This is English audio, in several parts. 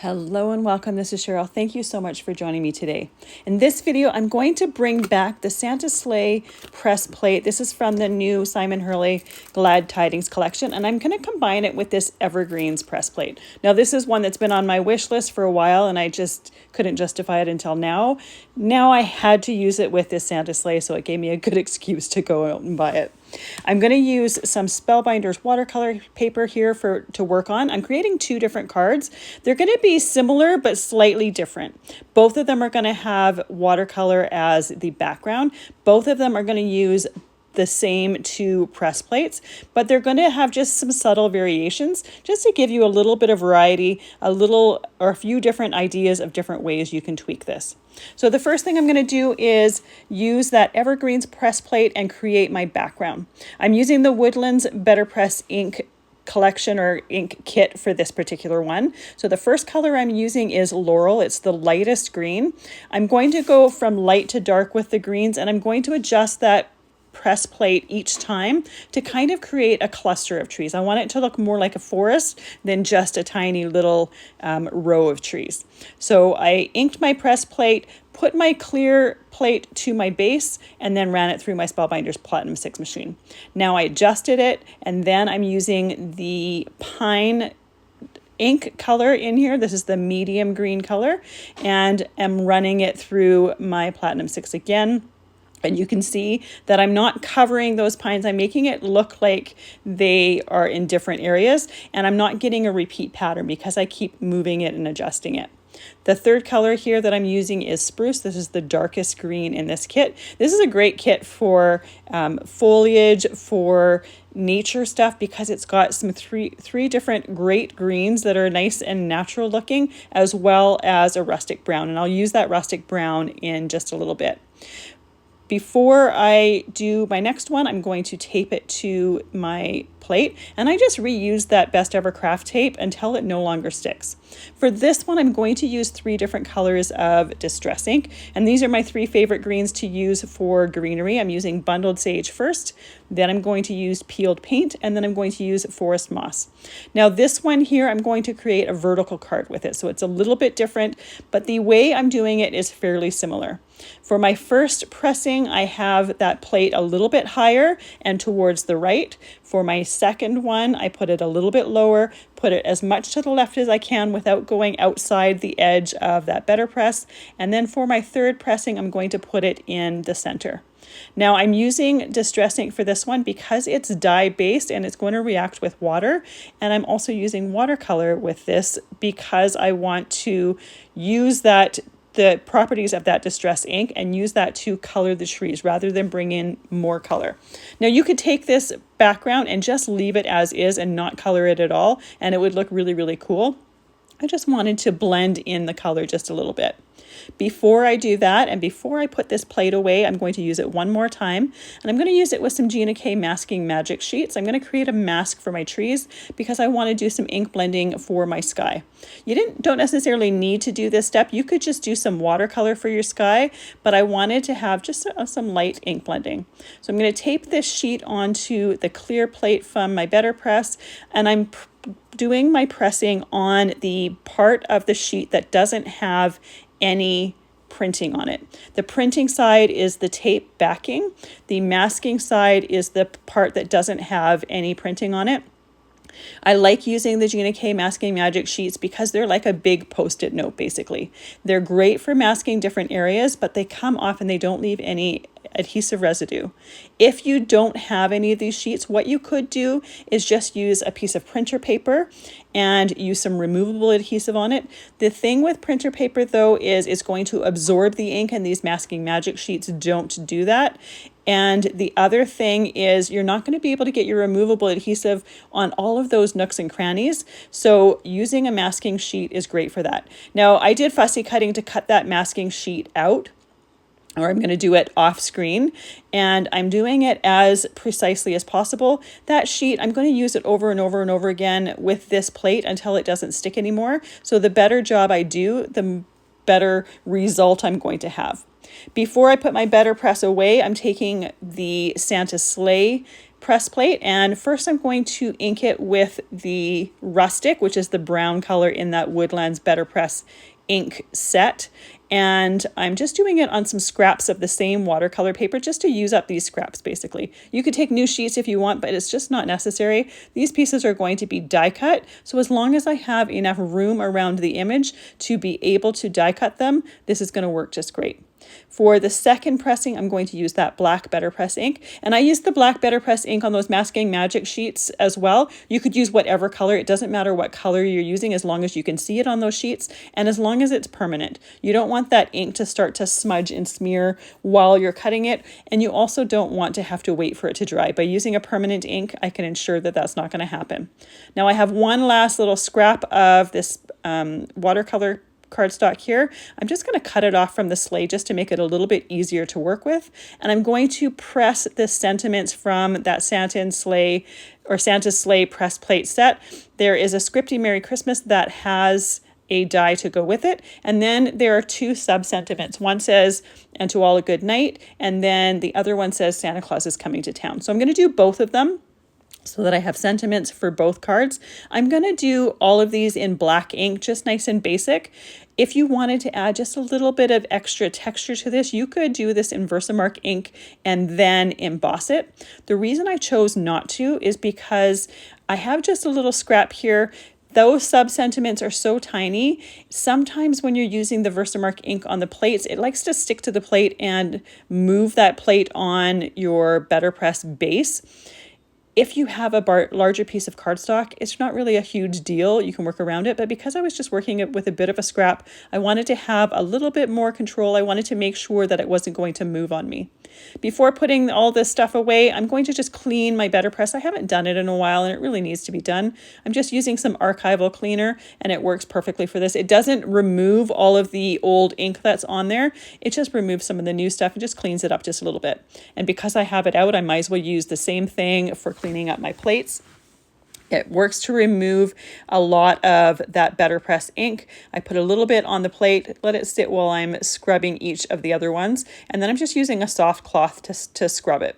Hello and welcome. This is Cheryl. Thank you so much for joining me today. In this video, I'm going to bring back the Santa Sleigh press plate. This is from the new Simon Hurley Glad Tidings collection, and I'm going to combine it with this Evergreens press plate. Now, this is one that's been on my wish list for a while, and I just couldn't justify it until now. Now I had to use it with this Santa Sleigh, so it gave me a good excuse to go out and buy it. I'm going to use some Spellbinders watercolor paper here to work on. I'm creating two different cards. They're going to be similar but slightly different. Both of them are going to have watercolor as the background. Both of them are going to use the same two press plates, but they're going to have just some subtle variations just to give you a little bit of variety, a few different ideas of different ways you can tweak this. So the first thing I'm going to do is use that Evergreens press plate and create my background. I'm using the Woodlands Betterpress ink collection or ink kit for this particular one. So the first color I'm using is Laurel. It's the lightest green. I'm going to go from light to dark with the greens, and I'm going to adjust that press plate each time to kind of create a cluster of trees. I want it to look more like a forest than just a tiny little row of trees. So I inked my press plate, put my clear plate to my base, and then ran it through my Spellbinders Platinum 6 machine. Now I adjusted it, and then I'm using the pine ink color in here. This is the medium green color, and I'm running it through my Platinum 6 again. And you can see that I'm not covering those pines. I'm making it look like they are in different areas, and I'm not getting a repeat pattern because I keep moving it and adjusting it. The third color here that I'm using is Spruce. This is the darkest green in this kit. This is a great kit for foliage, for nature stuff, because it's got some three different great greens that are nice and natural looking, as well as a rustic brown. And I'll use that rustic brown in just a little bit. Before I do my next one, I'm going to tape it to my plate, and I just reuse that Best Ever Craft tape until it no longer sticks. For this one, I'm going to use 3 different colors of distress ink, and these are my 3 favorite greens to use for greenery. I'm using Bundled Sage first, then I'm going to use Peeled Paint, and then I'm going to use Forest Moss. Now this one here, I'm going to create a vertical card with it, so it's a little bit different, but the way I'm doing it is fairly similar. For my first pressing, I have that plate a little bit higher and towards the right. For my second one, I put it a little bit lower, put it as much to the left as I can without going outside the edge of that Betterpress. And then for my third pressing, I'm going to put it in the center. Now I'm using distress ink for this one because it's dye based and it's going to react with water. And I'm also using watercolor with this because I want to use the properties of that distress ink and use that to color the trees rather than bring in more color. Now you could take this background and just leave it as is and not color it at all, and it would look really, really cool. I just wanted to blend in the color just a little bit. Before I do that, and before I put this plate away, I'm going to use it one more time, and I'm going to use it with some Gina masking magic sheets. I'm going to create a mask for my trees because I want to do some ink blending for my sky. You don't necessarily need to do this step. You could just do some watercolor for your sky, but I wanted to have just some light ink blending. So I'm going to tape this sheet onto the clear plate from my Betterpress, and I'm doing my pressing on the part of the sheet that doesn't have any printing on it. The printing side is the tape backing. The masking side is the part that doesn't have any printing on it. I like using the Gina Masking Magic Sheets because they're like a big Post-it note, basically. They're great for masking different areas, but they come off and they don't leave any adhesive residue. If you don't have any of these sheets, what you could do is just use a piece of printer paper and use some removable adhesive on it. The thing with printer paper though is it's going to absorb the ink, and these Masking Magic Sheets don't do that. And the other thing is you're not going to be able to get your removable adhesive on all of those nooks and crannies. So using a masking sheet is great for that. Now I did fussy cutting to cut that masking sheet out, or I'm going to do it off screen, and I'm doing it as precisely as possible. That sheet, I'm going to use it over and over and over again with this plate until it doesn't stick anymore. So the better job I do, the better result I'm going to have. Before I put my Betterpress away, I'm taking the Santa Sleigh press plate, and first I'm going to ink it with the Rustic, which is the brown color in that Woodlands Betterpress ink set. And I'm just doing it on some scraps of the same watercolor paper just to use up these scraps basically. You could take new sheets if you want, but it's just not necessary. These pieces are going to be die cut, so as long as I have enough room around the image to be able to die cut them, this is going to work just great. For the second pressing, I'm going to use that black Betterpress ink. And I use the black Betterpress ink on those Masking Magic sheets as well. You could use whatever color. It doesn't matter what color you're using as long as you can see it on those sheets and as long as it's permanent. You don't want that ink to start to smudge and smear while you're cutting it. And you also don't want to have to wait for it to dry. By using a permanent ink, I can ensure that that's not going to happen. Now I have one last little scrap of this watercolor cardstock here. I'm just going to cut it off from the Sleigh just to make it a little bit easier to work with. And I'm going to press the sentiments from that Santa and Sleigh or Santa's Sleigh press plate set. There is a scripty Merry Christmas that has a die to go with it. And then there are two sub-sentiments. One says, "And to all a good night." And then the other one says, "Santa Claus is coming to town." So I'm going to do both of them so that I have sentiments for both cards. I'm going to do all of these in black ink, just nice and basic. If you wanted to add just a little bit of extra texture to this, you could do this in Versamark ink and then emboss it. The reason I chose not to is because I have just a little scrap here. Those sub-sentiments are so tiny. Sometimes when you're using the Versamark ink on the plates, it likes to stick to the plate and move that plate on your Betterpress base. If you have a larger piece of cardstock, it's not really a huge deal. You can work around it, but because I was just working it with a bit of a scrap, I wanted to have a little bit more control. I wanted to make sure that it wasn't going to move on me. Before putting all this stuff away, I'm going to just clean my Betterpress. I haven't done it in a while and it really needs to be done. I'm just using some Archival Cleaner and it works perfectly for this. It doesn't remove all of the old ink that's on there. It just removes some of the new stuff and just cleans it up just a little bit. And because I have it out, I might as well use the same thing for cleaning up my plates. It works to remove a lot of that Betterpress ink. I put a little bit on the plate, let it sit while I'm scrubbing each of the other ones, and then I'm just using a soft cloth to scrub it.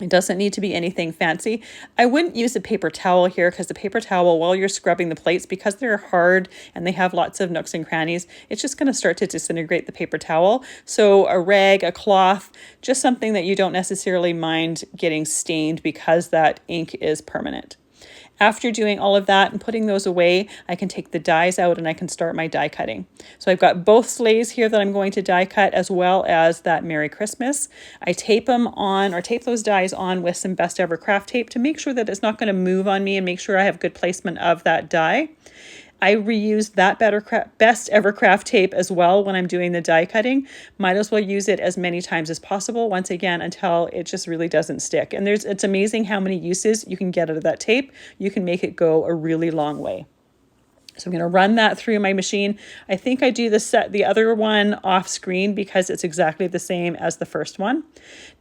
It doesn't need to be anything fancy. I wouldn't use a paper towel here because the paper towel, while you're scrubbing the plates, because they're hard and they have lots of nooks and crannies, it's just going to start to disintegrate the paper towel. So a rag, a cloth, just something that you don't necessarily mind getting stained because that ink is permanent. After doing all of that and putting those away, I can take the dies out and I can start my die cutting. So I've got both sleighs here that I'm going to die cut as well as that Merry Christmas. I tape them on or tape those dies on with some Best Ever Craft tape to make sure that it's not going to move on me and make sure I have good placement of that die. I reuse that Best Ever Craft tape as well when I'm doing the die cutting. Might as well use it as many times as possible, once again, until it just really doesn't stick. And it's amazing how many uses you can get out of that tape. You can make it go a really long way. So I'm going to run that through my machine. I think I do the other one off screen because it's exactly the same as the first one.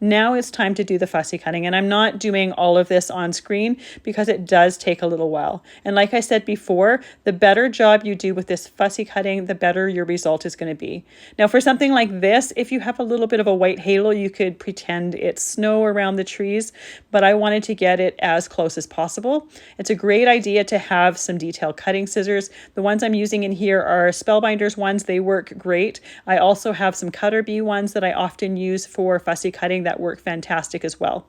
Now it's time to do the fussy cutting, and I'm not doing all of this on screen because it does take a little while. And like I said before, the better job you do with this fussy cutting, the better your result is going to be. Now for something like this, if you have a little bit of a white halo, you could pretend it's snow around the trees, but I wanted to get it as close as possible. It's a great idea to have some detailed cutting scissors. The ones I'm using in here are Spellbinders ones. They work great. I also have some Cutter Bee ones that I often use for fussy cutting that work fantastic as well.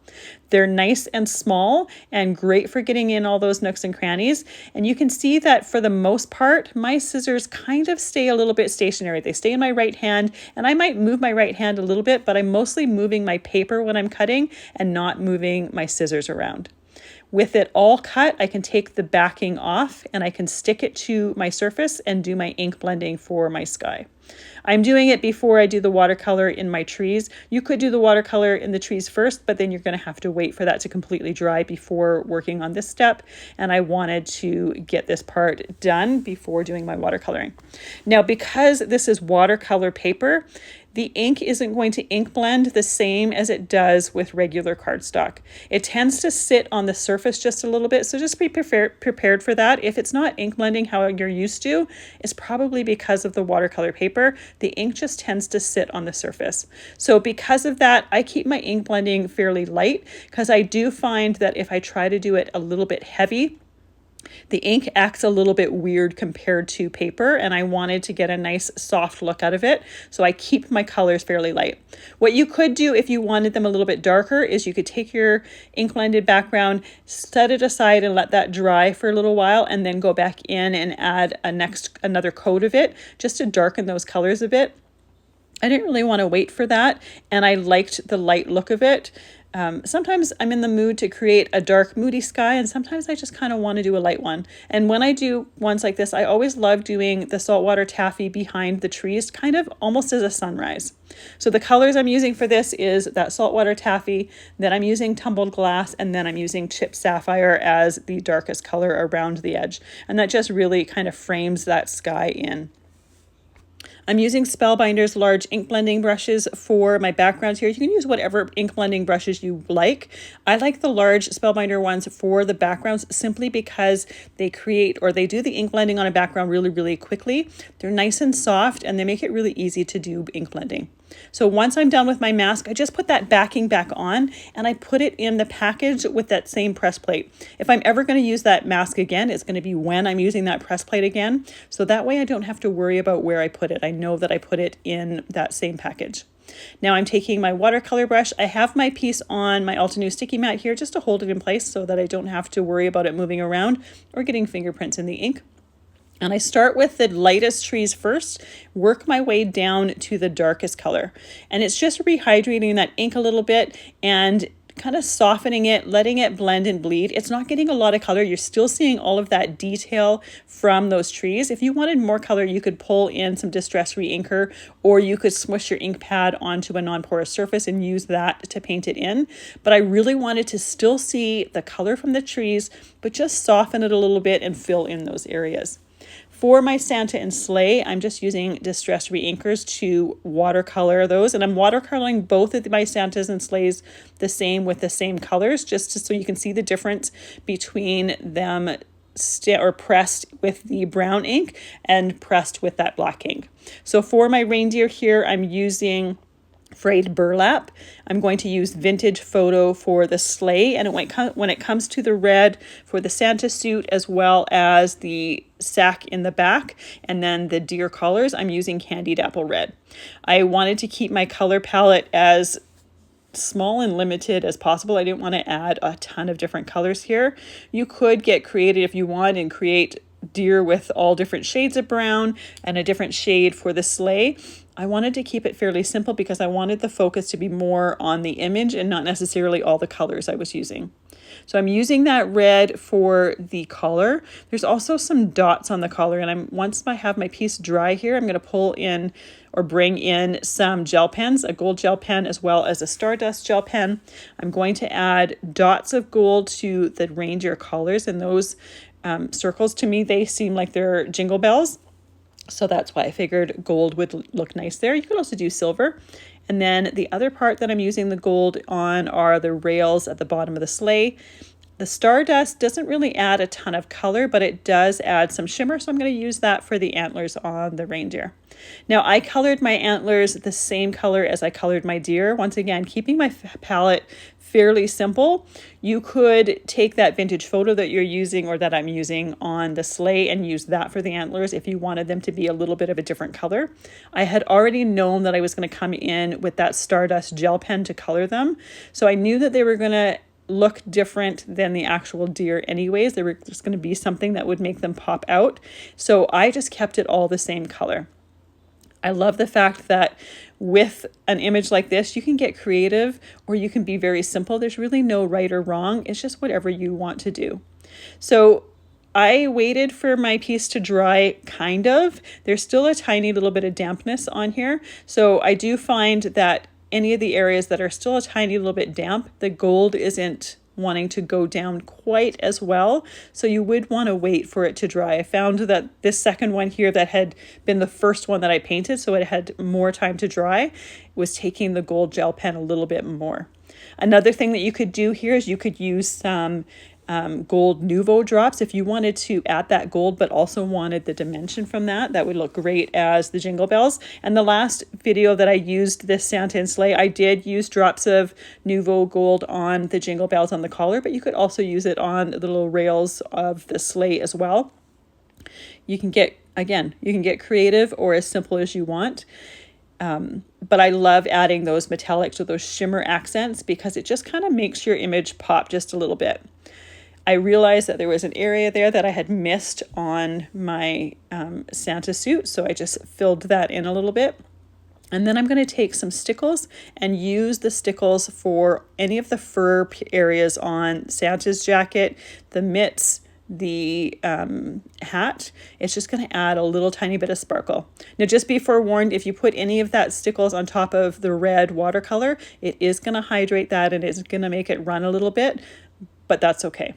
They're nice and small and great for getting in all those nooks and crannies. And you can see that for the most part, my scissors kind of stay a little bit stationary. They stay in my right hand, and I might move my right hand a little bit, but I'm mostly moving my paper when I'm cutting and not moving my scissors around. With it all cut, I can take the backing off and I can stick it to my surface and do my ink blending for my sky. I'm doing it before I do the watercolor in my trees. You could do the watercolor in the trees first, but then you're going to have to wait for that to completely dry before working on this step. And I wanted to get this part done before doing my watercoloring. Now, because this is watercolor paper, the ink isn't going to ink blend the same as it does with regular cardstock. It tends to sit on the surface just a little bit, so just be prepared for that. If it's not ink blending how you're used to, it's probably because of the watercolor paper. paper, the ink just tends to sit on the surface. So because of that, I keep my ink blending fairly light, because I do find that if I try to do it a little bit heavy, the ink acts a little bit weird compared to paper, and I wanted to get a nice soft look out of it. So I keep my colors fairly light. What you could do if you wanted them a little bit darker is you could take your ink blended background, set it aside and let that dry for a little while, and then go back in and add another coat of it just to darken those colors a bit. I didn't really want to wait for that, and I liked the light look of it. Sometimes I'm in the mood to create a dark, moody sky, and sometimes I just kind of want to do a light one. And when I do ones like this, I always love doing the saltwater taffy behind the trees, kind of almost as a sunrise. So the colors I'm using for this is that saltwater taffy, then I'm using tumbled glass, and then I'm using chipped sapphire as the darkest color around the edge. And that just really kind of frames that sky in. I'm using Spellbinders large ink blending brushes for my backgrounds here. You can use whatever ink blending brushes you like. I like the large Spellbinder ones for the backgrounds simply because they do the ink blending on a background really, really quickly. They're nice and soft, and they make it really easy to do ink blending. So once I'm done with my mask, I just put that backing back on, and I put it in the package with that same press plate. If I'm ever going to use that mask again, it's going to be when I'm using that press plate again. So that way I don't have to worry about where I put it. I know that I put it in that same package. Now I'm taking my watercolor brush. I have my piece on my Altenew sticky mat here just to hold it in place so that I don't have to worry about it moving around or getting fingerprints in the ink. And I start with the lightest trees first, work my way down to the darkest color. And it's just rehydrating that ink a little bit and kind of softening it, letting it blend and bleed. It's not getting a lot of color. You're still seeing all of that detail from those trees. If you wanted more color, you could pull in some Distress Re-Inker, or you could smush your ink pad onto a non-porous surface and use that to paint it in. But I really wanted to still see the color from the trees, but just soften it a little bit and fill in those areas. For my Santa and Sleigh, I'm just using Distress Re-Inkers to watercolor those. And I'm watercoloring both of my Santas and Sleighs the same with the same colors, just so you can see the difference between them pressed with the brown ink and pressed with that black ink. So for my reindeer here, I'm using frayed burlap. I'm going to use Vintage Photo for the sleigh, and when it comes to the red for the Santa suit, as well as the sack in the back, and then the deer collars, I'm using Candied Apple Red. I wanted to keep my color palette as small and limited as possible. I didn't want to add a ton of different colors here. You could get creative if you want and create deer with all different shades of brown and a different shade for the sleigh. I wanted to keep it fairly simple because I wanted the focus to be more on the image and not necessarily all the colors I was using. So I'm using that red for the collar. There's also some dots on the collar, and once I have my piece dry here, I'm going to pull in or bring in some gel pens, a gold gel pen as well as a Stardust gel pen. I'm going to add dots of gold to the reindeer collars, and those circles, to me, they seem like they're jingle bells. So that's why I figured gold would look nice there. You could also do silver. And then the other part that I'm using the gold on are the rails at the bottom of the sleigh. The Stardust doesn't really add a ton of color, but it does add some shimmer. So I'm going to use that for the antlers on the reindeer. Now I colored my antlers the same color as I colored my deer. Once again, keeping my palette fairly simple. You could take that Vintage Photo that you're using or that I'm using on the sleigh and use that for the antlers if you wanted them to be a little bit of a different color. I had already known that I was going to come in with that Stardust gel pen to color them. So I knew that they were going to look different than the actual deer anyways. They were just going to be something that would make them pop out. So I just kept it all the same color. I love the fact that with an image like this, you can get creative or you can be very simple. There's really no right or wrong. It's just whatever you want to do. So I waited for my piece to dry, kind of. There's still a tiny little bit of dampness on here. So I do find that any of the areas that are still a tiny little bit damp, the gold isn't wanting to go down quite as well. So you would want to wait for it to dry. I found that this second one here that had been the first one that I painted, so it had more time to dry, was taking the gold gel pen a little bit more. Another thing that you could do here is you could use some gold Nouveau drops. If you wanted to add that gold but also wanted the dimension from that, that would look great as the jingle bells. And the last video that I used this Santa and Sleigh, I did use drops of Nouveau gold on the jingle bells on the collar, but you could also use it on the little rails of the sleigh as well. You can get, again, you can get creative or as simple as you want. But I love adding those metallics or those shimmer accents because it just kind of makes your image pop just a little bit. I realized that there was an area there that I had missed on my Santa suit, so I just filled that in a little bit. And then I'm going to take some stickles and use the stickles for any of the fur areas on Santa's jacket, the mitts, the hat. It's just going to add a little tiny bit of sparkle. Now just be forewarned, if you put any of that stickles on top of the red watercolor, it is going to hydrate that and it's going to make it run a little bit, but that's okay.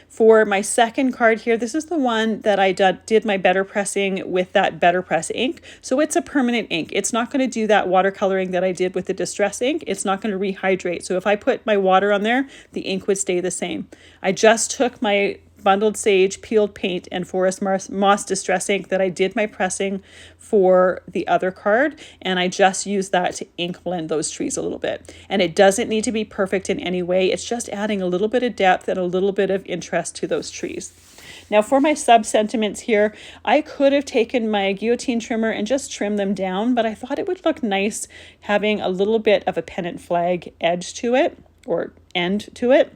For my second card here, this is the one that I did my better pressing with that Betterpress ink. So it's a permanent ink. It's not going to do that watercoloring that I did with the distress ink. It's not going to rehydrate. So if I put my water on there, the ink would stay the same. I just took my bundled sage, peeled paint, and forest moss distress ink that I did my pressing for the other card, and I just used that to ink blend those trees a little bit. And it doesn't need to be perfect in any way. It's just adding a little bit of depth and a little bit of interest to those trees. Now for my sub-sentiments here, I could have taken my guillotine trimmer and just trimmed them down, but I thought it would look nice having a little bit of a pennant flag edge to it, or end to it.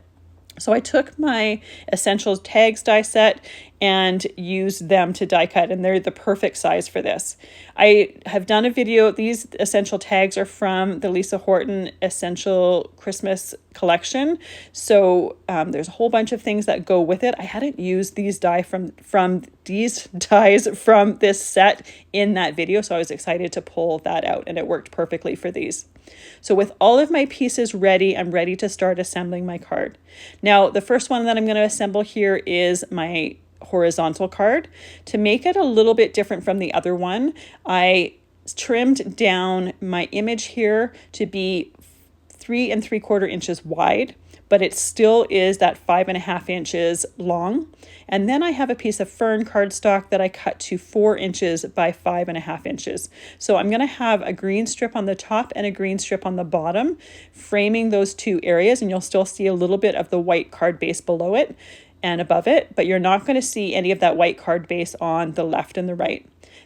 So I took my Essentials Tags die set and used them to die cut, and they're the perfect size for this. I have done a video. These essential tags are from the Lisa Horton Essential Christmas collection. So there's a whole bunch of things that go with it. I hadn't used these dies from this set in that video, so I was excited to pull that out, and it worked perfectly for these. So with all of my pieces ready, I'm ready to start assembling my card. Now, the first one that I'm going to assemble here is my horizontal card. To make it a little bit different from the other one, I trimmed down my image here to be 3 3/4 inches wide, but it still is that 5.5 inches long. And then I have a piece of fern cardstock that I cut to 4 inches by 5.5 inches. So I'm going to have a green strip on the top and a green strip on the bottom, framing those two areas, and you'll still see a little bit of the white card base below it and above it, but you're not going to see any of that white card base on the left and the right.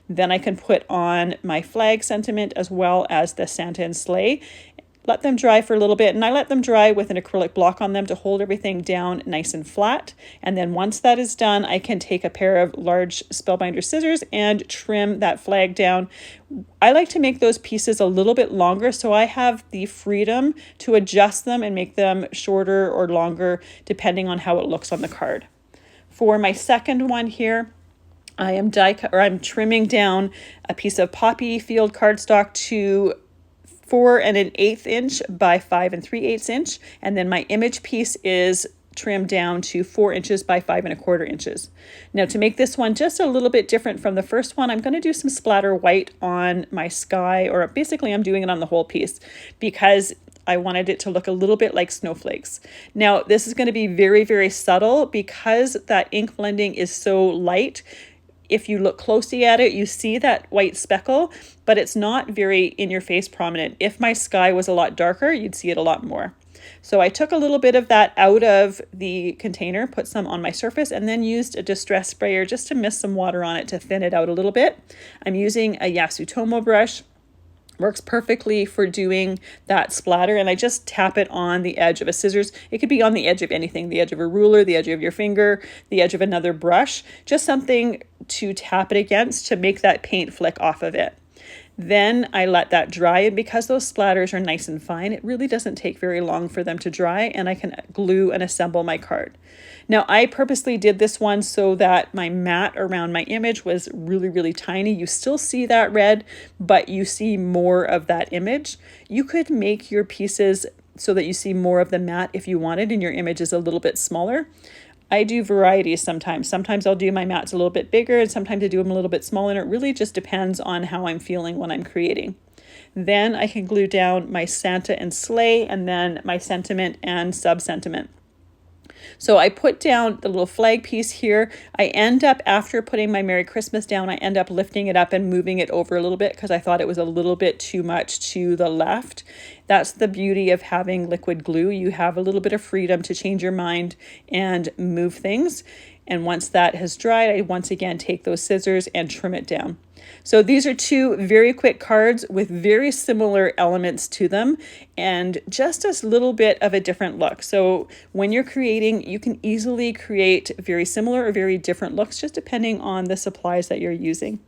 Then I can put on my flag sentiment as well as the Santa and Sleigh. Let them dry for a little bit, and I let them dry with an acrylic block on them to hold everything down nice and flat. And then once that is done, I can take a pair of large Spellbinder scissors and trim that flag down. I like to make those pieces a little bit longer, so I have the freedom to adjust them and make them shorter or longer depending on how it looks on the card. For my second one here, I am I'm trimming down a piece of poppy field cardstock to 4 1/8 inch by 5 3/8 inch, and then my image piece is trimmed down to 4 inches by 5 1/4 inches. Now to make this one just a little bit different from the first one, I'm going to do some splatter white on my sky, or basically I'm doing it on the whole piece because I wanted it to look a little bit like snowflakes. Now this is going to be very, very subtle because that ink blending is so light. If you look closely at it, you see that white speckle, but it's not very in your face prominent. If my sky was a lot darker, you'd see it a lot more. So I took a little bit of that out of the container, put some on my surface, and then used a distress sprayer just to mist some water on it to thin it out a little bit. I'm using a Yasutomo brush. Works perfectly for doing that splatter, and I just tap it on the edge of a scissors. It could be on the edge of anything, the edge of a ruler, the edge of your finger, the edge of another brush, just something to tap it against to make that paint flick off of it. Then I let that dry, and because those splatters are nice and fine, it really doesn't take very long for them to dry, and I can glue and assemble my card. Now I purposely did this one so that my mat around my image was really, really tiny. You still see that red, but you see more of that image. You could make your pieces so that you see more of the mat if you wanted, and your image is a little bit smaller. I do varieties sometimes. Sometimes I'll do my mats a little bit bigger, and sometimes I do them a little bit smaller, and it really just depends on how I'm feeling when I'm creating. Then I can glue down my Santa and Sleigh, and then my sentiment and sub-sentiment. So I put down the little flag piece here. I end up, after putting my Merry Christmas down, I end up lifting it up and moving it over a little bit because I thought it was a little bit too much to the left. That's the beauty of having liquid glue. You have a little bit of freedom to change your mind and move things. And once that has dried, I once again take those scissors and trim it down. So these are two very quick cards with very similar elements to them and just a little bit of a different look. So when you're creating, you can easily create very similar or very different looks just depending on the supplies that you're using.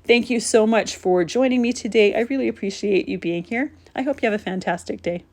Thank you so much for joining me today. I really appreciate you being here. I hope you have a fantastic day.